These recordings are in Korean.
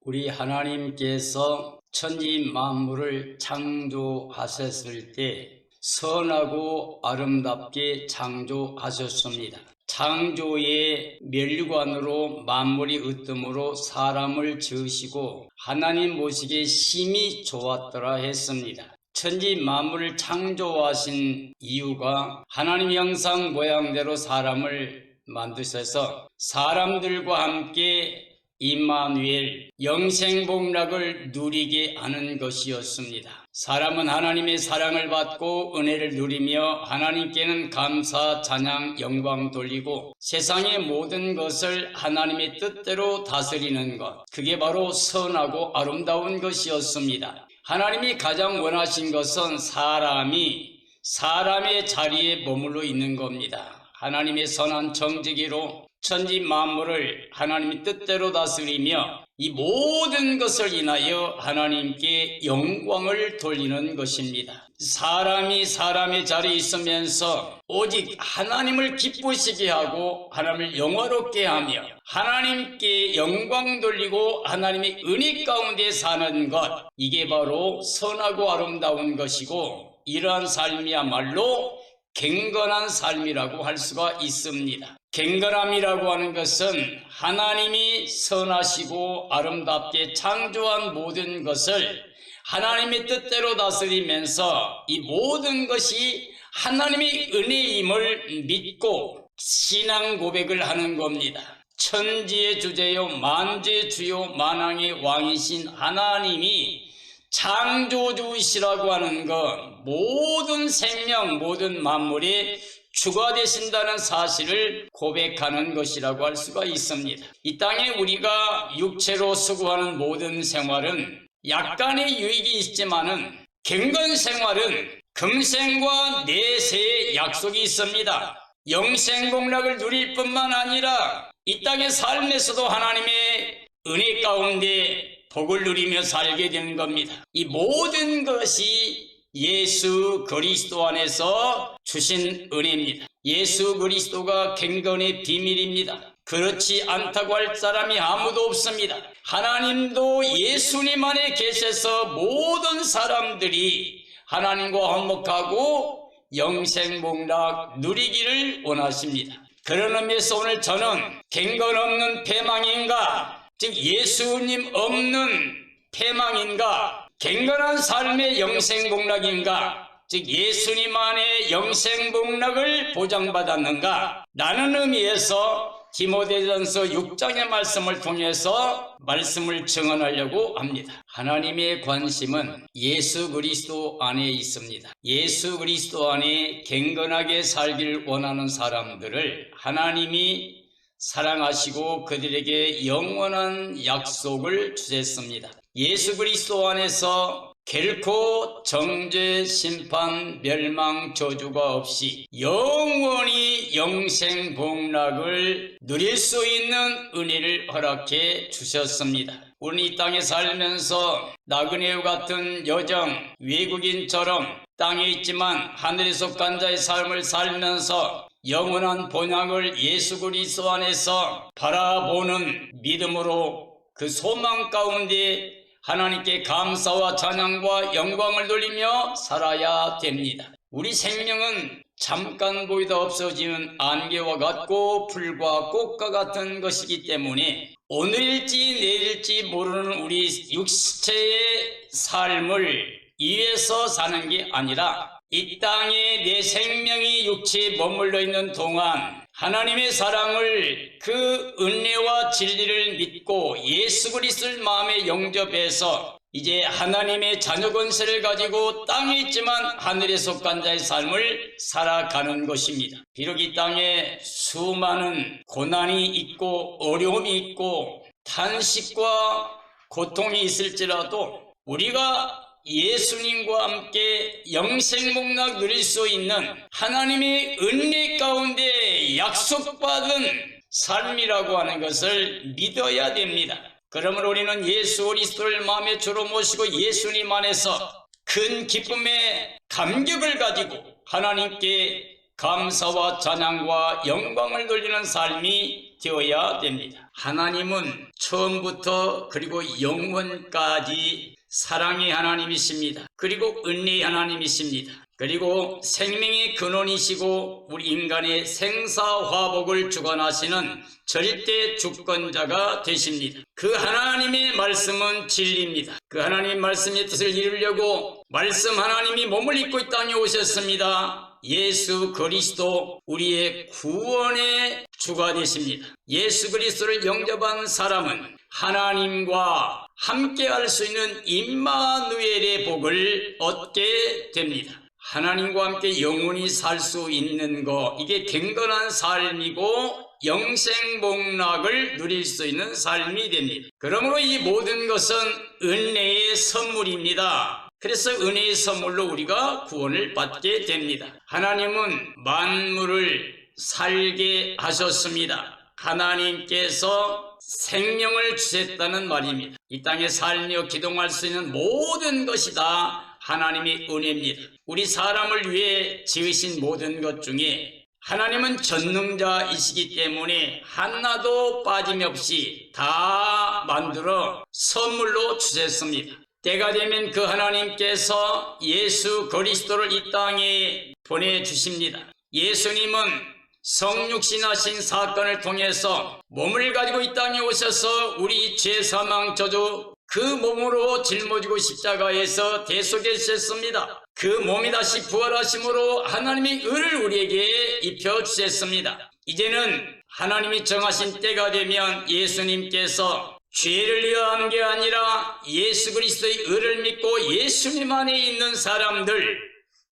우리 하나님께서 천지 만물을 창조하셨을 때 선하고 아름답게 창조하셨습니다. 창조의 면류관으로 만물이 으뜸으로 사람을 지으시고 하나님 보시기에 심히 좋았더라 했습니다. 천지 만물을 창조하신 이유가 하나님 형상 모양대로 사람을 만드셔서 사람들과 함께 임마누엘 영생복락을 누리게 하는 것이었습니다. 사람은 하나님의 사랑을 받고 은혜를 누리며 하나님께는 감사, 찬양, 영광 돌리고 세상의 모든 것을 하나님의 뜻대로 다스리는 것, 그게 바로 선하고 아름다운 것이었습니다. 하나님이 가장 원하신 것은 사람이 사람의 자리에 머물러 있는 겁니다. 하나님의 선한 정직이로 천지 만물을 하나님의 뜻대로 다스리며 이 모든 것을 인하여 하나님께 영광을 돌리는 것입니다. 사람이 사람의 자리에 있으면서 오직 하나님을 기쁘시게 하고 하나님을 영화롭게 하며 하나님께 영광 돌리고 하나님의 은혜 가운데 사는 것, 이게 바로 선하고 아름다운 것이고 이러한 삶이야말로 경건한 삶이라고 할 수가 있습니다. 경건함이라고 하는 것은 하나님이 선하시고 아름답게 창조한 모든 것을 하나님의 뜻대로 다스리면서 이 모든 것이 하나님의 은혜임을 믿고 신앙 고백을 하는 겁니다. 천지의 주제요 만주의 주요 만왕의 왕이신 하나님이 창조주시라고 하는 것, 모든 생명, 모든 만물이 주가 되신다는 사실을 고백하는 것이라고 할 수가 있습니다. 이 땅에 우리가 육체로 수고하는 모든 생활은 약간의 유익이 있지만은 경건 생활은 금생과 내세의 약속이 있습니다. 영생복락을 누릴 뿐만 아니라 이 땅의 삶에서도 하나님의 은혜 가운데 복을 누리며 살게 되는 겁니다. 이 모든 것이 예수 그리스도 안에서 주신 은혜입니다. 예수 그리스도가 경건의 비밀입니다. 그렇지 않다고 할 사람이 아무도 없습니다. 하나님도 예수님 안에 계셔서 모든 사람들이 하나님과 화목하고 영생복락 누리기를 원하십니다. 그런 의미에서 오늘 저는 경건 없는 패망인가, 즉 예수님 없는 패망인가, 경건한 삶의 영생복락인가, 즉 예수님 안에 영생복락을 보장받았는가, 라는 의미에서 디모데전서 6장의 말씀을 통해서 말씀을 증언하려고 합니다. 하나님의 관심은 예수 그리스도 안에 있습니다. 예수 그리스도 안에 경건하게 살기를 원하는 사람들을 하나님이 사랑하시고 그들에게 영원한 약속을 주셨습니다. 예수 그리스도 안에서 결코 정죄, 심판, 멸망, 저주가 없이 영원히 영생복락을 누릴 수 있는 은혜를 허락해 주셨습니다. 우리 이 땅에 살면서 나그네와 같은 여정, 외국인처럼 땅에 있지만 하늘에 속한 자의 삶을 살면서 영원한 본향을 예수 그리스도 안에서 바라보는 믿음으로 그 소망 가운데 하나님께 감사와 찬양과 영광을 돌리며 살아야 됩니다. 우리 생명은 잠깐 보이다 없어지는 안개와 같고 풀과 꽃과 같은 것이기 때문에 오늘일지 내일일지 모르는 우리 육체의 삶을 위해서 사는 게 아니라 이 땅에 내 생명이 육체에 머물러 있는 동안 하나님의 사랑을, 그 은혜와 진리를 믿고 예수 그리스도를 마음에 영접해서 이제 하나님의 자녀 권세를 가지고 땅에 있지만 하늘에 속한 자의 삶을 살아가는 것입니다. 비록 이 땅에 수많은 고난이 있고 어려움이 있고 탄식과 고통이 있을지라도 우리가 예수님과 함께 영생복락 누릴 수 있는 하나님의 은혜 가운데 약속받은 삶이라고 하는 것을 믿어야 됩니다. 그러므로 우리는 예수 그리스도를 마음의 주로 모시고 예수님 안에서 큰 기쁨의 감격을 가지고 하나님께 감사와 찬양과 영광을 돌리는 삶이 되어야 됩니다. 하나님은 처음부터 그리고 영원까지 사랑의 하나님이십니다. 그리고 은혜의 하나님이십니다. 그리고 생명의 근원이시고 우리 인간의 생사화복을 주관하시는 절대 주권자가 되십니다. 그 하나님의 말씀은 진리입니다. 그 하나님의 말씀의 뜻을 이루려고 말씀 하나님이 몸을 입고 이 땅에 오셨습니다. 예수 그리스도 우리의 구원의 주가 되십니다. 예수 그리스도를 영접한 사람은 하나님과 함께할 수 있는 임마누엘의 복을 얻게 됩니다. 하나님과 함께 영원히 살 수 있는 것, 이게 경건한 삶이고 영생복락을 누릴 수 있는 삶이 됩니다. 그러므로 이 모든 것은 은혜의 선물입니다. 그래서 은혜의 선물로 우리가 구원을 받게 됩니다. 하나님은 만물을 살게 하셨습니다. 하나님께서 생명을 주셨다는 말입니다. 이 땅에 살며 기동할 수 있는 모든 것이 다 하나님의 은혜입니다. 우리 사람을 위해 지으신 모든 것 중에 하나님은 전능자이시기 때문에 하나도 빠짐없이 다 만들어 선물로 주셨습니다. 때가 되면 그 하나님께서 예수 그리스도를 이 땅에 보내주십니다. 예수님은 성육신하신 사건을 통해서 몸을 가지고 이 땅에 오셔서 우리 죄 사망 저주 그 몸으로 짊어지고 십자가에서 대속해주셨습니다. 그 몸이 다시 부활하심으로 하나님의 의를 우리에게 입혀주셨습니다. 이제는 하나님이 정하신 때가 되면 예수님께서 죄를 위한 게 아니라 예수 그리스도의 의를 믿고 예수님 안에 있는 사람들,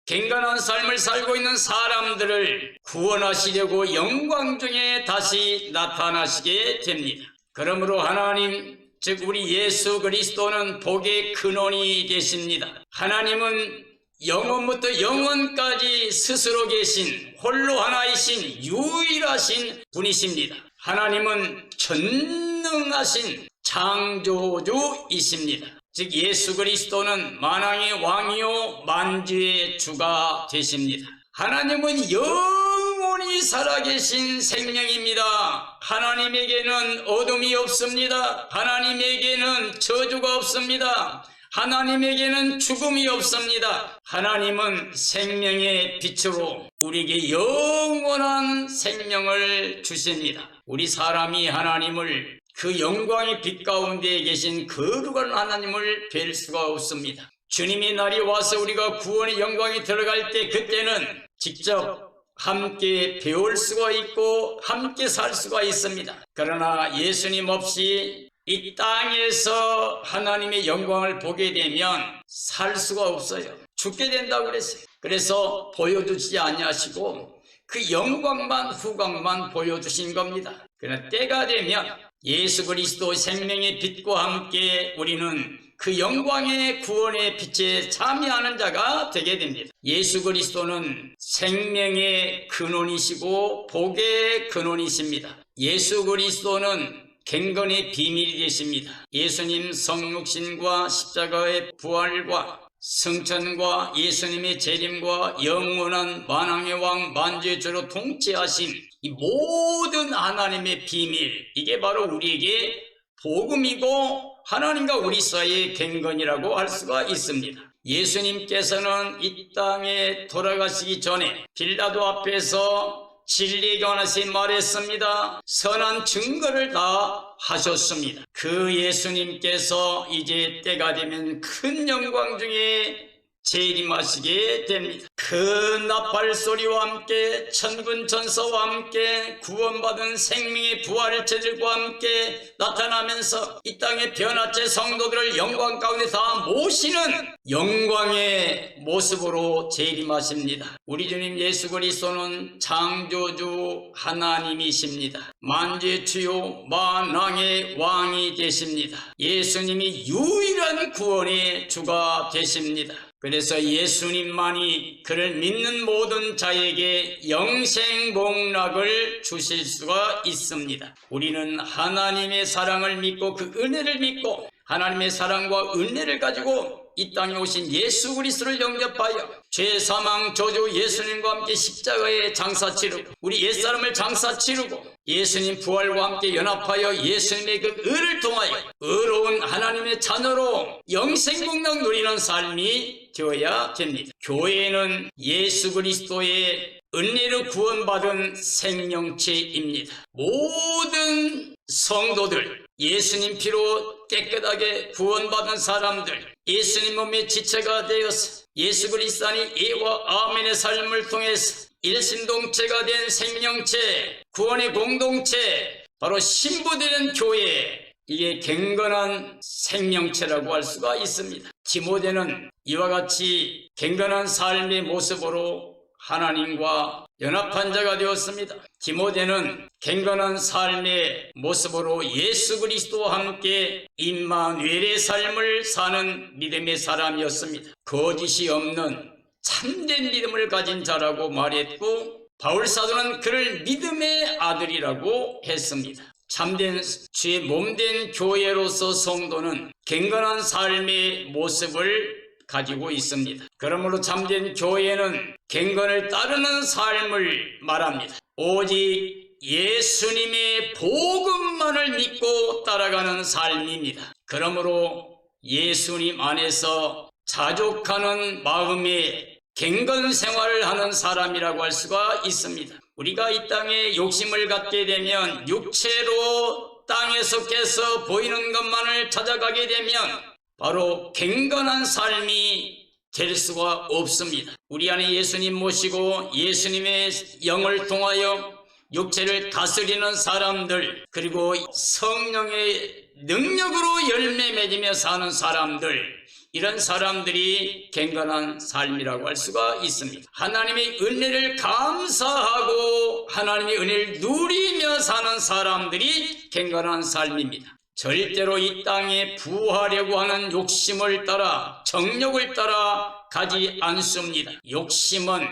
경건한 삶을 살고 있는 사람들을 구원하시려고 영광 중에 다시 나타나시게 됩니다. 그러므로 하나님, 즉 우리 예수 그리스도는 복의 근원이 되십니다. 하나님은 영원부터 영원까지 스스로 계신 홀로 하나이신 유일하신 분이십니다. 하나님은 전능하신 창조주이십니다. 즉 예수 그리스도는 만왕의 왕이요 만주의 주가 되십니다. 하나님은 영원히 살아계신 생명입니다. 하나님에게는 어둠이 없습니다. 하나님에게는 저주가 없습니다. 하나님에게는 죽음이 없습니다. 하나님은 생명의 빛으로 우리에게 영원한 생명을 주십니다. 우리 사람이 하나님을 그 영광의 빛 가운데 계신 거룩한 하나님을 뵐 수가 없습니다. 주님의 날이 와서 우리가 구원의 영광에 들어갈 때 그때는 직접 함께 배울 수가 있고 함께 살 수가 있습니다. 그러나 예수님 없이 이 땅에서 하나님의 영광을 보게 되면 살 수가 없어요. 죽게 된다고 그랬어요. 그래서 보여주지 아니하시고 그 영광만 후광만 보여주신 겁니다. 그러나 때가 되면 예수 그리스도 생명의 빛과 함께 우리는 그 영광의 구원의 빛에 참여하는 자가 되게 됩니다. 예수 그리스도는 생명의 근원이시고 복의 근원이십니다. 예수 그리스도는 경건의 비밀이 되십니다. 예수님 성육신과 십자가의 부활과 성천과 예수님의 재림과 영원한 만왕의 왕 만주의 주로 통치하신 이 모든 하나님의 비밀, 이게 바로 우리에게 복음이고 하나님과 우리 사이의 경건이라고 할 수가 있습니다. 예수님께서는 이 땅에 돌아가시기 전에 빌라도 앞에서 진리에 관해서 말했습니다. 선한 증거를 다 하셨습니다. 그 예수님께서 이제 때가 되면 큰 영광 중에 재림하시게 됩니다. 큰 나팔 소리와 함께 천군 천사와 함께 구원받은 생명의 부활체들과 함께 나타나면서 이 땅의 변화체 성도들을 영광 가운데 다 모시는 영광의 모습으로 재림하십니다. 우리 주님 예수 그리스도는 창조주 하나님이십니다. 만주의 주요 만왕의 왕이 되십니다. 예수님이 유일한 구원의 주가 되십니다. 그래서 예수님만이 그를 믿는 모든 자에게 영생복락을 주실 수가 있습니다. 우리는 하나님의 사랑을 믿고 그 은혜를 믿고 하나님의 사랑과 은혜를 가지고 이 땅에 오신 예수 그리스도를 영접하여 죄 사망 저주 예수님과 함께 십자가에 장사 치르고 우리 옛사람을 장사 치르고 예수님 부활과 함께 연합하여 예수님의 그 의를 통하여 의로운 하나님의 자녀로 영생국력 누리는 삶이 되어야 됩니다. 교회는 예수 그리스도의 은혜로 구원받은 생명체입니다. 모든 성도들, 예수님 피로 깨끗하게 구원받은 사람들, 예수님 몸의 지체가 되어서 예수 그리스도 안의 예와 아멘의 삶을 통해서 일신동체가 된 생명체, 구원의 공동체, 바로 신부되는 교회, 이게 경건한 생명체라고 할 수가 있습니다. 디모데는 이와 같이 경건한 삶의 모습으로 하나님과 연합한 자가 되었습니다. 디모데는 경건한 삶의 모습으로 예수 그리스도와 함께 임마누엘의 삶을 사는 믿음의 사람이었습니다. 거짓이 없는 참된 믿음을 가진 자라고 말했고 바울 사도는 그를 믿음의 아들이라고 했습니다. 참된 주의 몸된 교회로서 성도는 경건한 삶의 모습을 가지고 있습니다. 그러므로 참된 교회는 경건을 따르는 삶을 말합니다. 오직 예수님의 복음만을 믿고 따라가는 삶입니다. 그러므로 예수님 안에서 자족하는 마음의 경건 생활을 하는 사람이라고 할 수가 있습니다. 우리가 이 땅에 욕심을 갖게 되면 육체로 땅에 속해서 보이는 것만을 찾아가게 되면 바로 경건한 삶이 될 수가 없습니다. 우리 안에 예수님 모시고 예수님의 영을 통하여 육체를 다스리는 사람들, 그리고 성령의 능력으로 열매 맺으며 사는 사람들, 이런 사람들이 경건한 삶이라고 할 수가 있습니다. 하나님의 은혜를 감사하고 하나님의 은혜를 누리며 사는 사람들이 경건한 삶입니다. 절대로 이 땅에 부하려고 하는 욕심을 따라, 정욕을 따라 가지 않습니다. 욕심은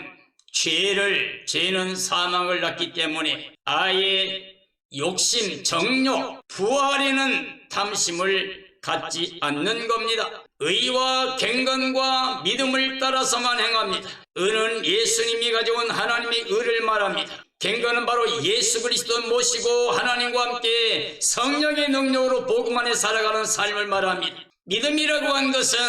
죄는 사망을 낳기 때문에 아예 욕심, 정욕, 부하려는 탐심을 갖지 않는 겁니다. 의와 경건과 믿음을 따라서만 행합니다. 의는 예수님이 가져온 하나님의 의를 말합니다. 경건은 바로 예수 그리스도 모시고 하나님과 함께 성령의 능력으로 복음 안에 살아가는 삶을 말합니다. 믿음이라고 한 것은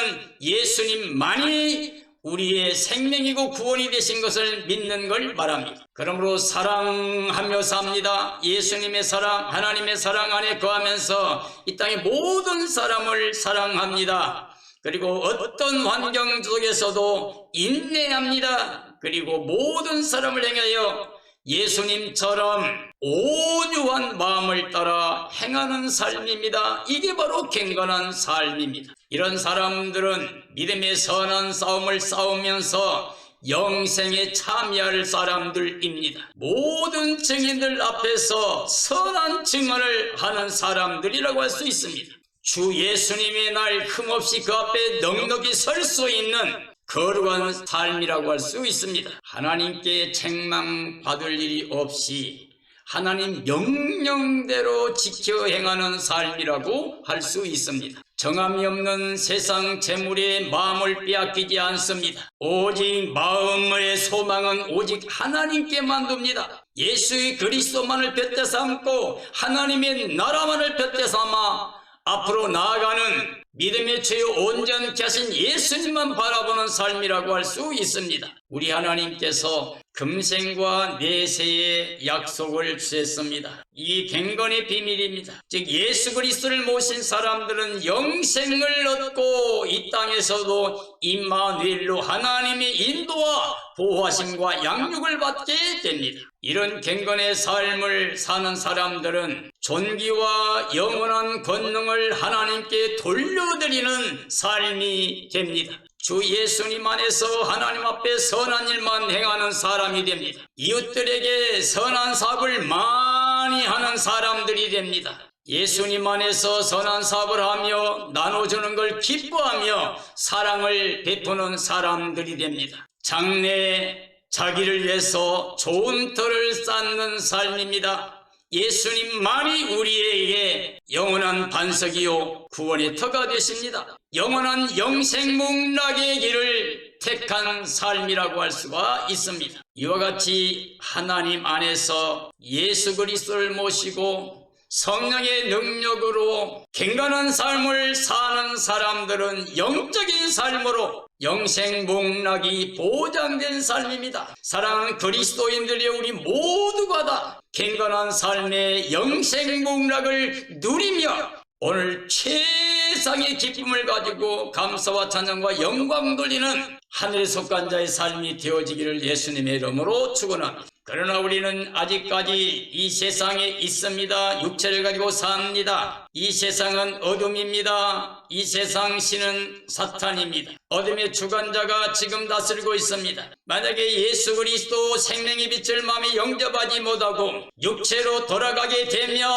예수님만이 우리의 생명이고 구원이 되신 것을 믿는 걸 말합니다. 그러므로 사랑하며 삽니다. 예수님의 사랑, 하나님의 사랑 안에 거하면서 이 땅의 모든 사람을 사랑합니다. 그리고 어떤 환경 속에서도 인내합니다. 그리고 모든 사람을 향하여 예수님처럼 온유한 마음을 따라 행하는 삶입니다. 이게 바로 경건한 삶입니다. 이런 사람들은 믿음의 선한 싸움을 싸우면서 영생에 참여할 사람들입니다. 모든 증인들 앞에서 선한 증언을 하는 사람들이라고 할 수 있습니다. 주 예수님의 날 흠없이 그 앞에 넉넉히 설 수 있는 거룩한 삶이라고 할 수 있습니다. 하나님께 책망받을 일이 없이 하나님 명령대로 지켜 행하는 삶이라고 할 수 있습니다. 정함이 없는 세상 재물에 마음을 빼앗기지 않습니다. 오직 마음의 소망은 오직 하나님께만 둡니다. 예수의 그리스도만을 볕대 삼고 하나님의 나라만을 볕대 삼아 앞으로 나아가는 믿음의 주요 온전케 하신 예수님만 바라보는 삶이라고 할 수 있습니다. 우리 하나님께서 금생과 내세의 약속을 주셨습니다. 이 경건의 비밀입니다. 즉 예수 그리스도를 모신 사람들은 영생을 얻고 이 땅에서도 임마누엘로 하나님의 인도와 보호하심과 양육을 받게 됩니다. 이런 경건의 삶을 사는 사람들은 존귀와 영원한 권능을 하나님께 돌려드리는 삶이 됩니다. 주 예수님 안에서 하나님 앞에 선한 일만 행하는 사람이 됩니다. 이웃들에게 선한 사업을 많이 하는 사람들이 됩니다. 예수님 안에서 선한 사업을 하며 나눠주는 걸 기뻐하며 사랑을 베푸는 사람들이 됩니다. 장래 자기를 위해서 좋은 터를 쌓는 삶입니다. 예수님만이 우리에게 영원한 반석이요 구원의 터가 되십니다. 영원한 영생목락의 길을 택한 삶이라고 할 수가 있습니다. 이와 같이 하나님 안에서 예수 그리스도를 모시고 성령의 능력으로 경건한 삶을 사는 사람들은 영적인 삶으로 영생목락이 보장된 삶입니다. 사랑하는 그리스도인들의 우리 모두가 다 경건한 삶의 영생목락을 누리며 오늘 최상의 기쁨을 가지고 감사와 찬양과 영광 돌리는 하늘에 속한 자의 삶이 되어지기를 예수님의 이름으로 축원합니다. 그러나 우리는 아직까지 이 세상에 있습니다. 육체를 가지고 삽니다. 이 세상은 어둠입니다. 이 세상 신은 사탄입니다. 어둠의 주관자가 지금 다스리고 있습니다. 만약에 예수 그리스도 생명의 빛을 마음에 영접하지 못하고 육체로 돌아가게 되면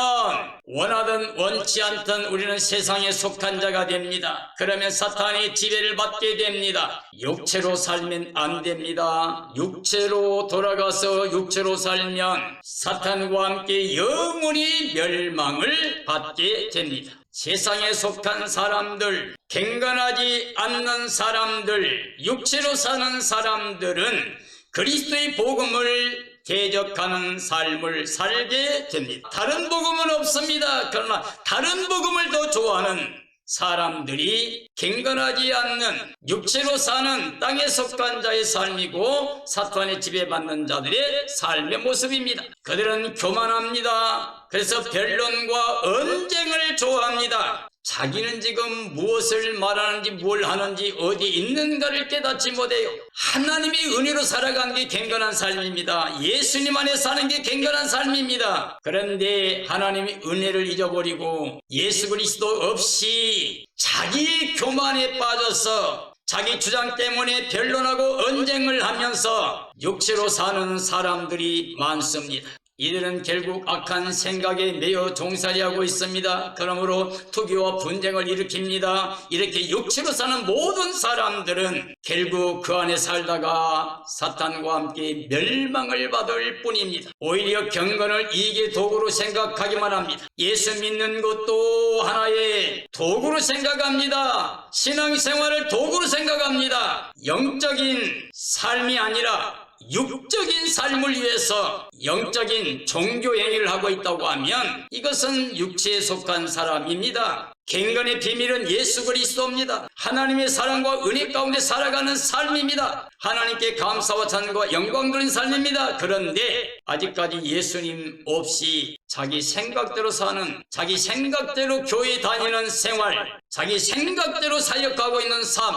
원하든 원치 않든 우리는 세상에 속한 자가 됩니다. 그러면 사탄의 지배를 받게 됩니다. 육체로 살면 안 됩니다. 육체로 돌아가서 육체로 살면 사탄과 함께 영원히 멸망을 받게 됩니다. 세상에 속한 사람들, 경건하지 않는 사람들, 육체로 사는 사람들은 그리스도의 복음을 대적하는 삶을 살게 됩니다. 다른 복음은 없습니다. 그러나 다른 복음을 더 좋아하는 사람들이 경건하지 않는 육체로 사는 땅에 속한 자의 삶이고 사탄의 지배받는 자들의 삶의 모습입니다. 그들은 교만합니다. 그래서 변론과 언쟁을 좋아합니다. 자기는 지금 무엇을 말하는지 뭘 하는지 어디 있는가를 깨닫지 못해요. 하나님의 은혜로 살아가는 게 경건한 삶입니다. 예수님 안에 사는 게 경건한 삶입니다. 그런데 하나님의 은혜를 잊어버리고 예수 그리스도 없이 자기 교만에 빠져서 자기 주장 때문에 변론하고 언쟁을 하면서 육체로 사는 사람들이 많습니다. 이들은 결국 악한 생각에 매여 종살이하고 있습니다. 그러므로 투기와 분쟁을 일으킵니다. 이렇게 육체로 사는 모든 사람들은 결국 그 안에 살다가 사탄과 함께 멸망을 받을 뿐입니다. 오히려 경건을 이익의 도구로 생각하기만 합니다. 예수 믿는 것도 하나의 도구로 생각합니다. 신앙생활을 도구로 생각합니다. 영적인 삶이 아니라 육적인 삶을 위해서 영적인 종교 행위를 하고 있다고 하면 이것은 육체에 속한 사람입니다. 경건의 비밀은 예수 그리스도입니다. 하나님의 사랑과 은혜 가운데 살아가는 삶입니다. 하나님께 감사와 찬양과 영광 돌린 삶입니다. 그런데 아직까지 예수님 없이 자기 생각대로 사는, 자기 생각대로 교회 다니는 생활, 자기 생각대로 사역하고 있는 삶,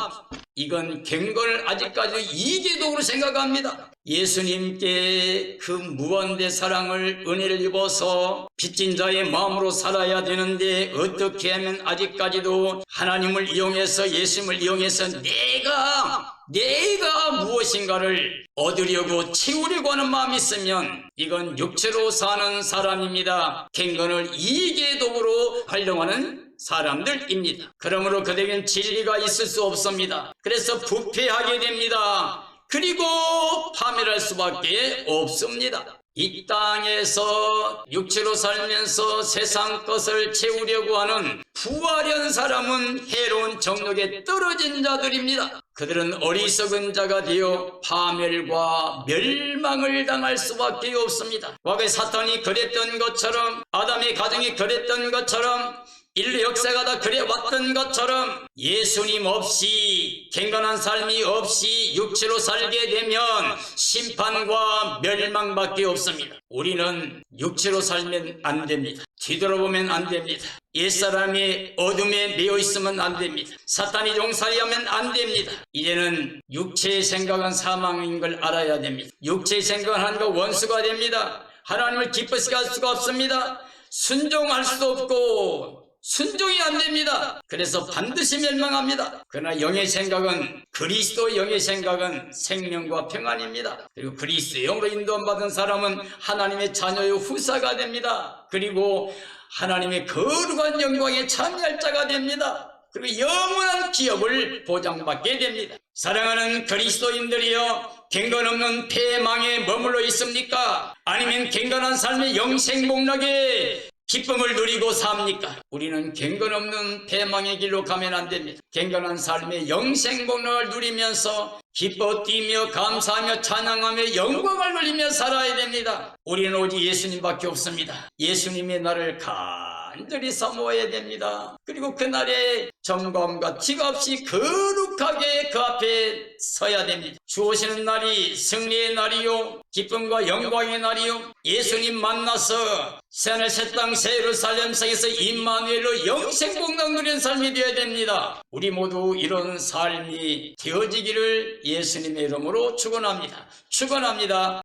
이건 경건을 아직까지 이계도구로 생각합니다. 예수님께 그 무한대 사랑을 은혜를 입어서 빚진 자의 마음으로 살아야 되는데 어떻게 하면 아직까지도 하나님을 이용해서 예수님을 이용해서 내가 무엇인가를 얻으려고 채우려고 하는 마음이 있으면 이건 육체로 사는 사람입니다. 경건을 이익의 도구로 활용하는 사람들입니다. 그러므로 그들에게는 진리가 있을 수 없습니다. 그래서 부패하게 됩니다. 그리고 파멸할 수밖에 없습니다. 이 땅에서 육체로 살면서 세상 것을 채우려고 하는 부하려는 사람은 해로운 정욕에 떨어진 자들입니다. 그들은 어리석은 자가 되어 파멸과 멸망을 당할 수밖에 없습니다. 과거에 사탄이 그랬던 것처럼, 아담의 가정이 그랬던 것처럼, 인류 역사가 다 그래왔던 것처럼 예수님 없이, 경건한 삶이 없이 육체로 살게 되면 심판과 멸망밖에 없습니다. 우리는 육체로 살면 안 됩니다. 뒤돌아보면 안 됩니다. 옛사람이 어둠에 매여 있으면 안 됩니다. 사탄이 종살이하면 안 됩니다. 이제는 육체의 생각은 사망인 걸 알아야 됩니다. 육체의 생각은 하나님과 원수가 됩니다. 하나님을 기쁘시게 할 수가 없습니다. 순종할 수도 없고 순종이 안 됩니다. 그래서 반드시 멸망합니다. 그러나 영의 생각은, 그리스도의 영의 생각은 생명과 평안입니다. 그리고 그리스도의 영으로 인도받은 사람은 하나님의 자녀의 후사가 됩니다. 그리고 하나님의 거룩한 영광에 참여할 자가 됩니다. 그리고 영원한 기업을 보장받게 됩니다. 사랑하는 그리스도인들이여, 경건없는 패망에 머물러 있습니까? 아니면 경건한 삶의 영생복락에 기쁨을 누리고 삽니까? 우리는 경건없는 패망의 길로 가면 안 됩니다. 경건한 삶의 영생복락을 누리면서 기뻐 뛰며 감사하며 찬양하며 영광을 누리며 살아야 됩니다. 우리는 오직 예수님밖에 없습니다. 예수님의 나를 간절히 사모해야 됩니다. 그리고 그날에 점검과 티가 없이 거룩하게 그 앞에 서야 됩니다. 주 오시는 날이 승리의 날이요, 기쁨과 영광의 날이요, 예수님 만나서 새하늘 새 땅 새 예루살렘 성에서 임마누엘로 영생복락 누리는 삶이 되어야 됩니다. 우리 모두 이런 삶이 되어지기를 예수님의 이름으로 축원합니다.